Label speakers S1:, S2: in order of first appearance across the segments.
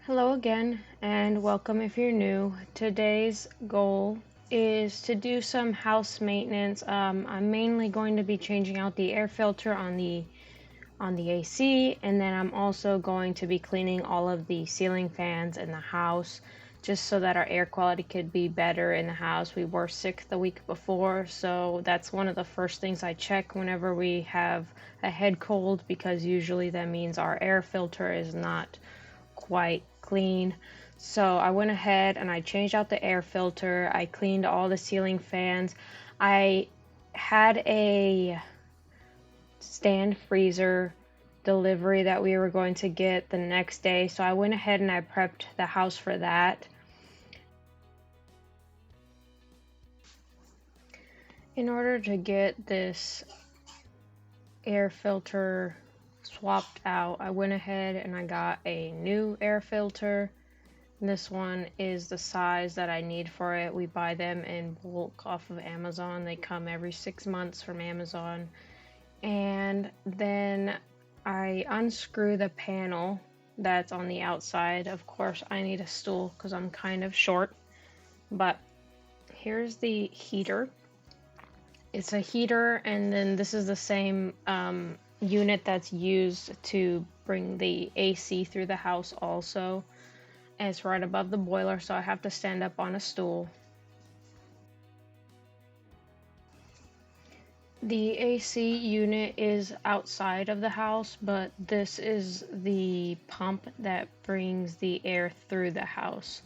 S1: Hello again, and welcome if you're new. Today's goal is to do some house maintenance. I'm mainly going to be changing out the air filter on the AC, and then I'm also going to be cleaning all of the ceiling fans in the house, just so that our air quality could be better in the house. We were sick the week before, so that's one of the first things I check whenever we have a head cold, because usually that means our air filter is not quite clean. So I went ahead and I changed out the air filter. I cleaned all the ceiling fans. I had a stand freezer delivery that we were going to get the next day, so I went ahead and I prepped the house for that. In order to get this air filter swapped out, I went ahead and I got a new air filter. This one is the size that I need for it. We buy them in bulk off of Amazon. They come every 6 months from Amazon. And then I unscrew the panel that's on the outside. Of course, I need a stool because I'm kind of short. But here's the heater. It's a heater, and then this is the same unit that's used to bring the AC through the house also. And it's right above the boiler, so I have to stand up on a stool. The AC unit is outside of the house, but this is the pump that brings the air through the house.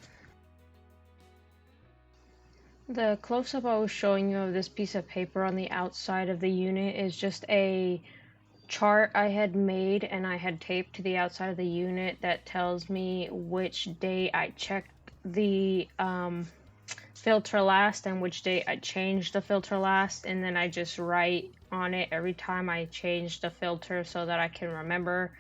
S1: The close-up I was showing you of this piece of paper on the outside of the unit is just a chart I had made and I had taped to the outside of the unit that tells me which day I checked the filter last and which day I changed the filter last, and then I just write on it every time I change the filter so that I can remember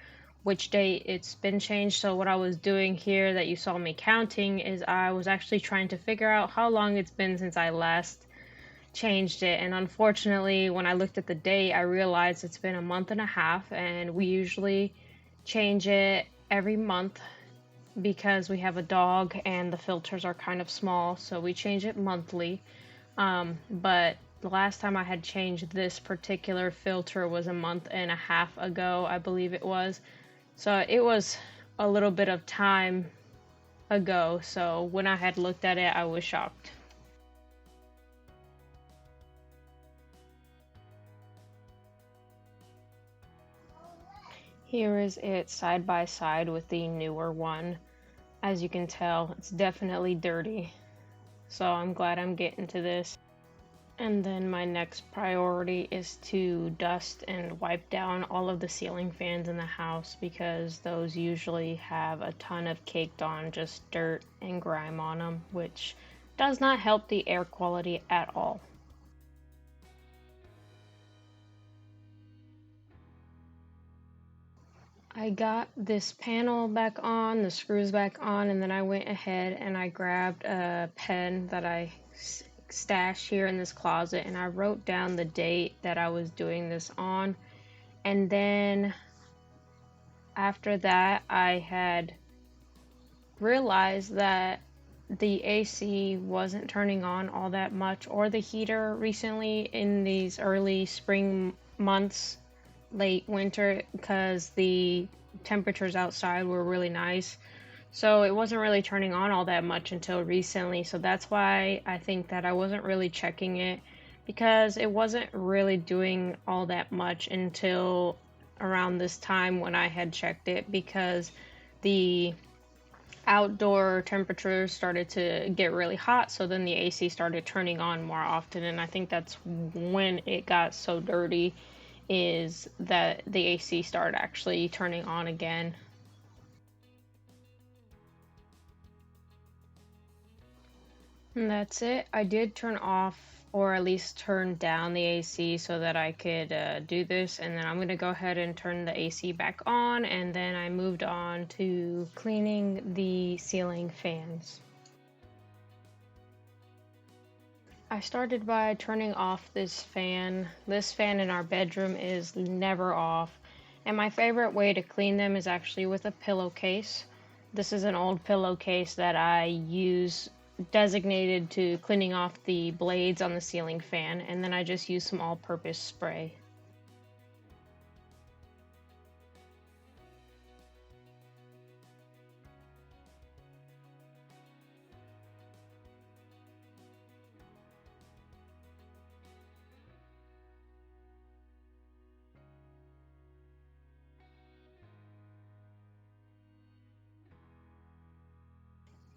S1: which day it's been changed. So what I was doing here that you saw me counting is I was actually trying to figure out how long it's been since I last changed it, and unfortunately when I looked at the date I realized it's been a month and a half, and we usually change it every month because we have a dog and the filters are kind of small, so we change it monthly. But the last time I had changed this particular filter was a month and a half ago, I believe it was. So it was a little bit of time ago, so when I had looked at it I was shocked. Here is it side by side with the newer one. As you can tell, it's definitely dirty. So I'm glad I'm getting to this. And then my next priority is to dust and wipe down all of the ceiling fans in the house, because those usually have a ton of caked on just dirt and grime on them, which does not help the air quality at all. I got this panel back on, the screws back on, and then I went ahead and I grabbed a pen that I stashed here in this closet, and I wrote down the date that I was doing this on. And then after that I had realized that the AC wasn't turning on all that much, or the heater recently in these early spring months, late winter, because the temperatures outside were really nice. So it wasn't really turning on all that much until recently. So that's why I think that I wasn't really checking it, because it wasn't really doing all that much until around this time when I had checked it, because the outdoor temperatures started to get really hot, so then the AC started turning on more often, and I think that's when it got so dirty, is that the AC started actually turning on again. And that's it. I did turn off, or at least turn down, the AC so that I could do this, and then I'm going to go ahead and turn the AC back on, and then I moved on to cleaning the ceiling fans. I started by turning off this fan. This fan in our bedroom is never off, and my favorite way to clean them is actually with a pillowcase. This is an old pillowcase that I use designated to cleaning off the blades on the ceiling fan, and then I just use some all-purpose spray.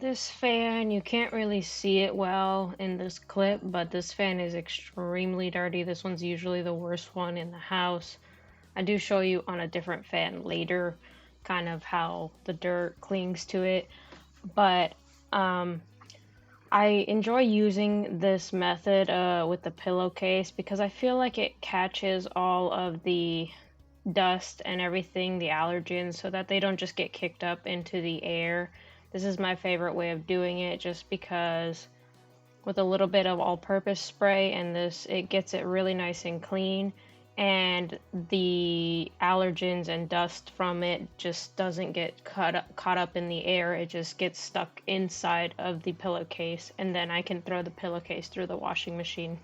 S1: This fan, you can't really see it well in this clip, but this fan is extremely dirty. This one's usually the worst one in the house. I do show you on a different fan later, kind of how the dirt clings to it, but I enjoy using this method with the pillowcase because I feel like it catches all of the dust and everything, the allergens, so that they don't just get kicked up into the air. This is my favorite way of doing it just because with a little bit of all-purpose spray and this, it gets it really nice and clean, and the allergens and dust from it just doesn't get caught up in the air. It just gets stuck inside of the pillowcase, and then I can throw the pillowcase through the washing machine.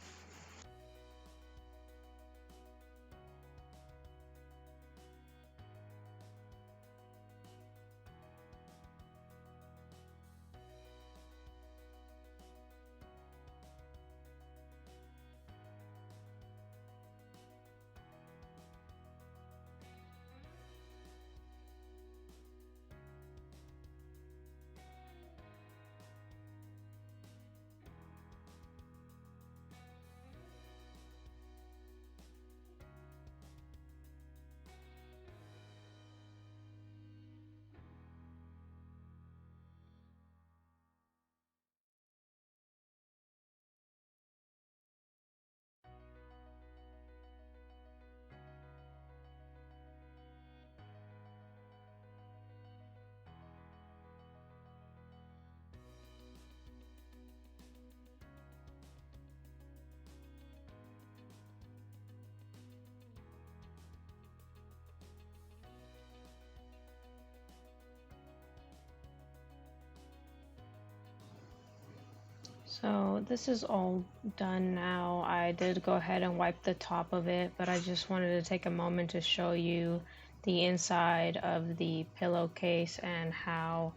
S1: So this is all done now. I did go ahead and wipe the top of it, but I just wanted to take a moment to show you the inside of the pillowcase and how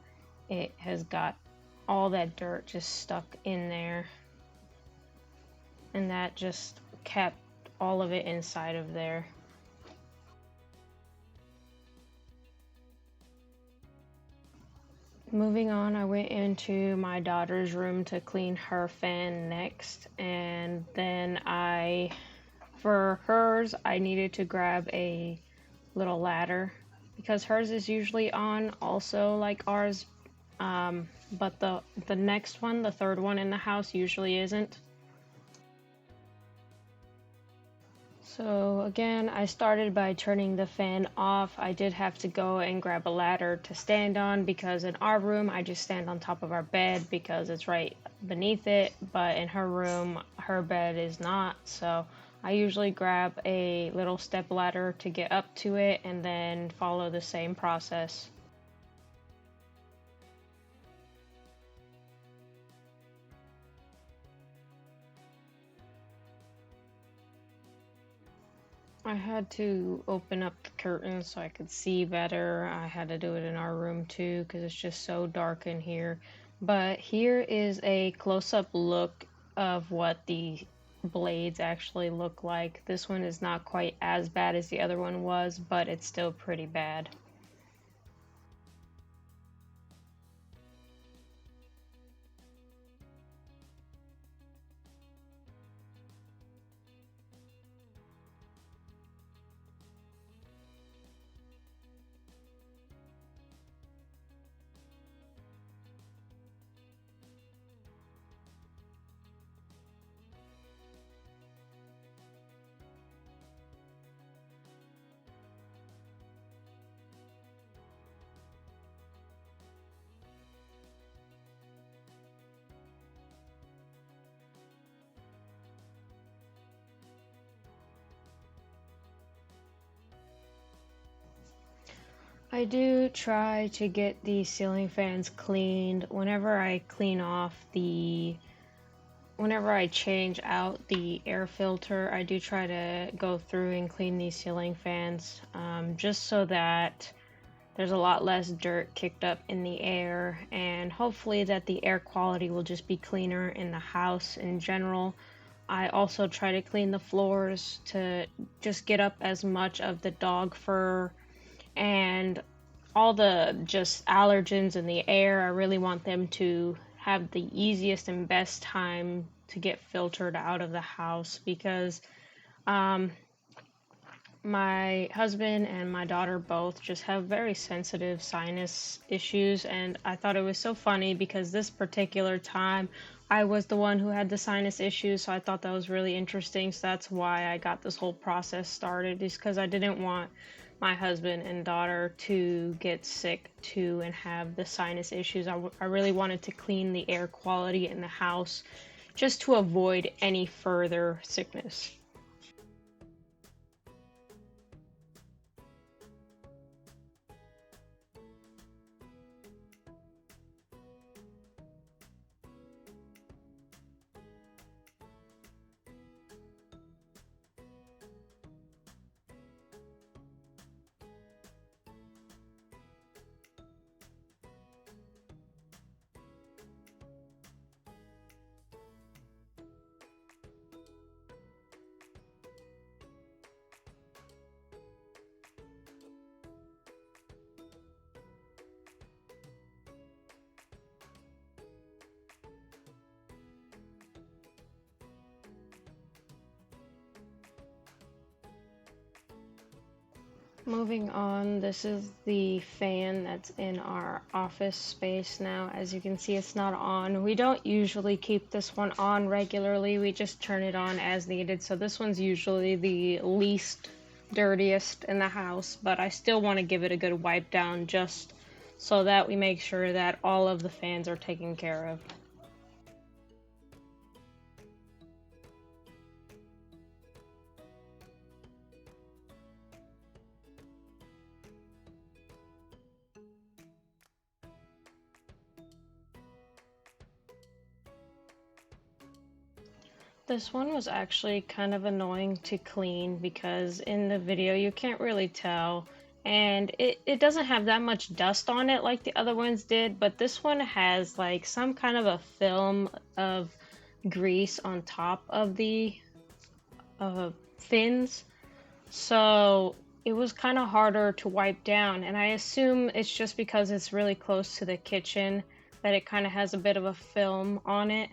S1: it has got all that dirt just stuck in there, and that just kept all of it inside of there. Moving on, I went into my daughter's room to clean her fan next, and then for hers, I needed to grab a little ladder because hers is usually on also like ours, but the next one, the third one in the house, usually isn't. So again, I started by turning the fan off. I did have to go and grab a ladder to stand on because in our room I just stand on top of our bed because it's right beneath it, but in her room her bed is not, so I usually grab a little step ladder to get up to it and then follow the same process. I had to open up the curtains so I could see better. I had to do it in our room too because it's just so dark in here. But here is a close-up look of what the blades actually look like. This one is not quite as bad as the other one was, but it's still pretty bad. I do try to get the ceiling fans cleaned whenever I whenever I change out the air filter. I do try to go through and clean these ceiling fans, just so that there's a lot less dirt kicked up in the air, and hopefully that the air quality will just be cleaner in the house in general. I also try to clean the floors to just get up as much of the dog fur and all the just allergens in the air. I really want them to have the easiest and best time to get filtered out of the house, because um, my husband and my daughter both just have very sensitive sinus issues, and I thought it was so funny because this particular time I was the one who had the sinus issues, so I thought that was really interesting. So that's why I got this whole process started, is because I didn't want my husband and daughter to get sick too and have the sinus issues. I really wanted to clean the air quality in the house just to avoid any further sickness. Moving on, this is the fan that's in our office space now. As you can see, it's not on. We don't usually keep this one on regularly, we just turn it on as needed. So this one's usually the least dirtiest in the house, but I still want to give it a good wipe down just so that we make sure that all of the fans are taken care of. This one was actually kind of annoying to clean because in the video you can't really tell, and it doesn't have that much dust on it like the other ones did, but this one has like some kind of a film of grease on top of the fins, so it was kind of harder to wipe down, and I assume it's just because it's really close to the kitchen that it kind of has a bit of a film on it.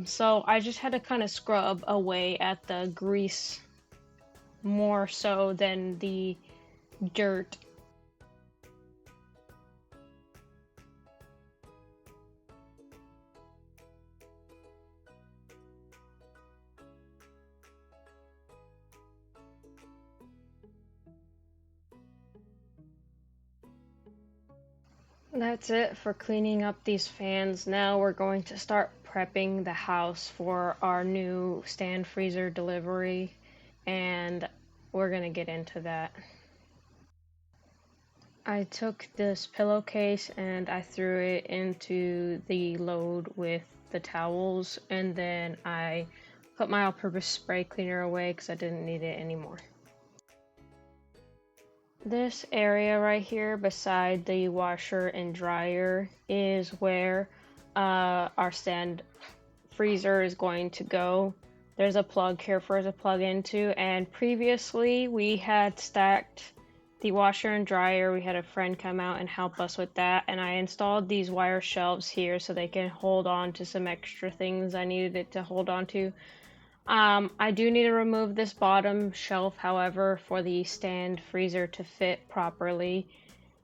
S1: So I just had to kind of scrub away at the grease more so than the dirt. That's it for cleaning up these fans. Now we're going to start prepping the house for our new stand freezer delivery, and we're gonna get into that. I took this pillowcase and I threw it into the load with the towels, and then I put my all-purpose spray cleaner away because I didn't need it anymore. This area right here beside the washer and dryer is where our stand freezer is going to go. There's a plug here for us to plug into, and previously we had stacked the washer and dryer. We had a friend come out and help us with that, and I installed these wire shelves here so they can hold on to some extra things I needed it to hold on to. I do need to remove this bottom shelf, however, for the stand freezer to fit properly.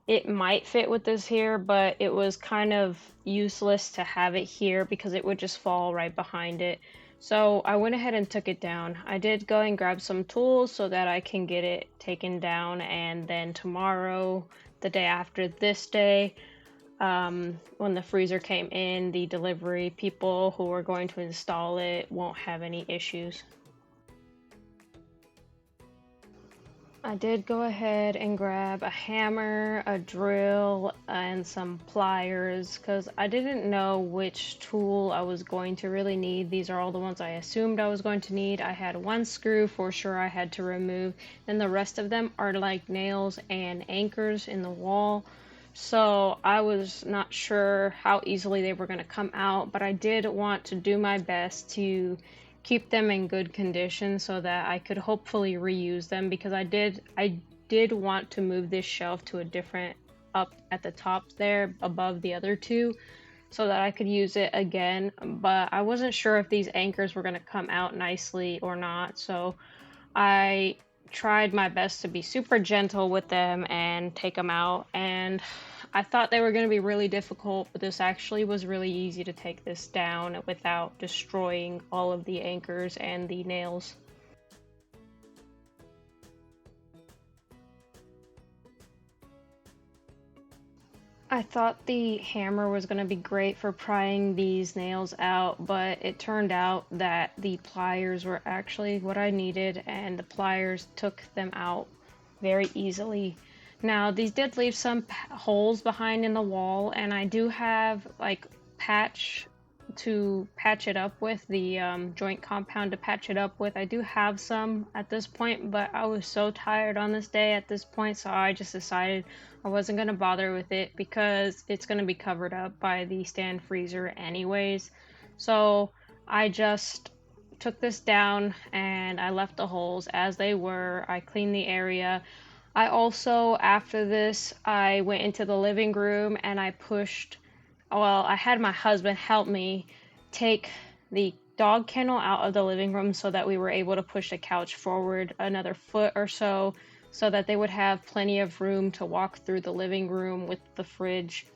S1: It might fit with this here, but it was kind of useless to have it here because it would just fall right behind it. So I went ahead and took it down. I did go and grab some tools so that I can get it taken down, and then tomorrow, the day after this day, when the freezer came in, the delivery people who were going to install it won't have any issues. I did go ahead and grab a hammer, a drill, and some pliers because I didn't know which tool I was going to really need. These are all the ones I assumed I was going to need. I had one screw for sure I had to remove, and the rest of them are like nails and anchors in the wall. So I was not sure how easily they were going to come out, but I did want to do my best to keep them in good condition so that I could hopefully reuse them, because I did want to move this shelf to a different up at the top there above the other two so that I could use it again, but I wasn't sure if these anchors were going to come out nicely or not. So I tried my best to be super gentle with them and take them out, and I thought they were going to be really difficult, but this actually was really easy to take this down without destroying all of the anchors and the nails. I thought the hammer was going to be great for prying these nails out, but it turned out that the pliers were actually what I needed, and the pliers took them out very easily. Now, these did leave some holes behind in the wall, and I do have like patch to patch it up with, the joint compound to patch it up with. I do have some at this point, but I was so tired on this day at this point, so I just decided I wasn't going to bother with it because it's going to be covered up by the stand freezer anyways. So I just took this down and I left the holes as they were. I cleaned the area. I also, after this, I went into the living room and I had my husband help me take the dog kennel out of the living room so that we were able to push the couch forward another foot or so that they would have plenty of room to walk through the living room with the fridge.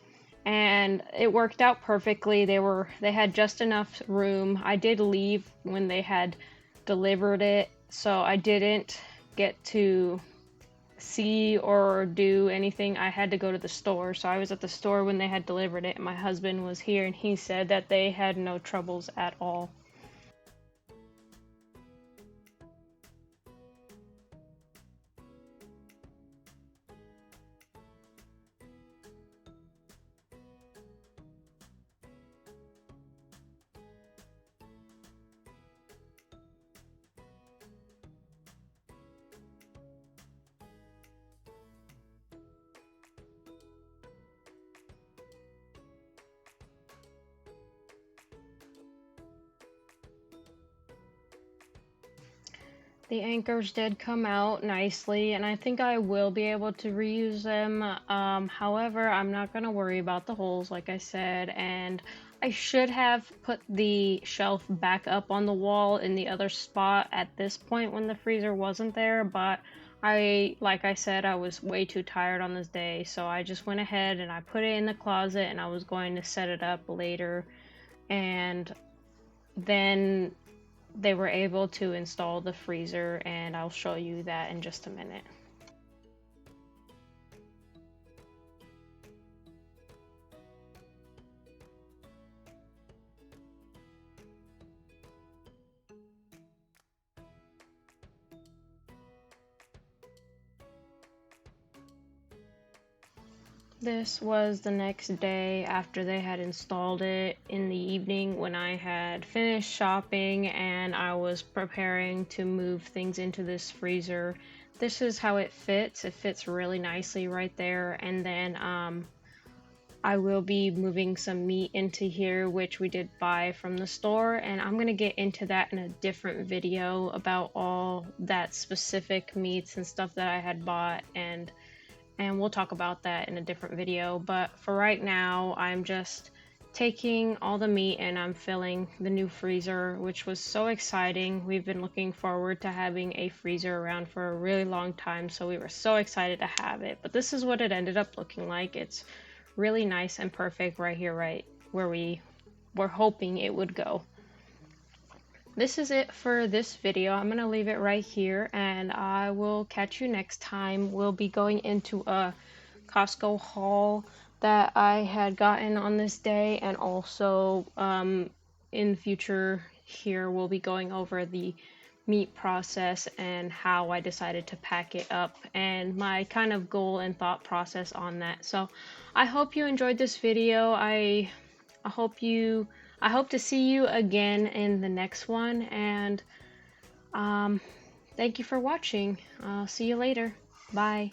S1: And it worked out perfectly. They had just enough room. I did leave when they had delivered it, so I didn't get to see or do anything. I had to go to the store. So I was at the store when they had delivered it, and my husband was here, and he said that they had no troubles at all. The anchors did come out nicely, and I think I will be able to reuse them. However, I'm not going to worry about the holes, like I said, and I should have put the shelf back up on the wall in the other spot at this point when the freezer wasn't there, but like I said, I was way too tired on this day, so I just went ahead and I put it in the closet, and I was going to set it up later, and then they were able to install the freezer, and I'll show you that in just a minute. This was the next day after they had installed it in the evening when I had finished shopping and I was preparing to move things into this freezer. This is how it fits. It fits really nicely right there. And then I will be moving some meat into here, which we did buy from the store, and I'm going to get into that in a different video about all that specific meats and stuff that I had bought, and we'll talk about that in a different video. But for right now, I'm just taking all the meat and I'm filling the new freezer, which was so exciting. We've been looking forward to having a freezer around for a really long time, so we were so excited to have it. But this is what it ended up looking like. It's really nice and perfect right here, right where we were hoping it would go. This is it for this video. I'm going to leave it right here, and I will catch you next time. We'll be going into a Costco haul that I had gotten on this day, and also in the future here we'll be going over the meat process and how I decided to pack it up and my kind of goal and thought process on that. So I hope you enjoyed this video. I hope to see you again in the next one, and thank you for watching. See you later. Bye.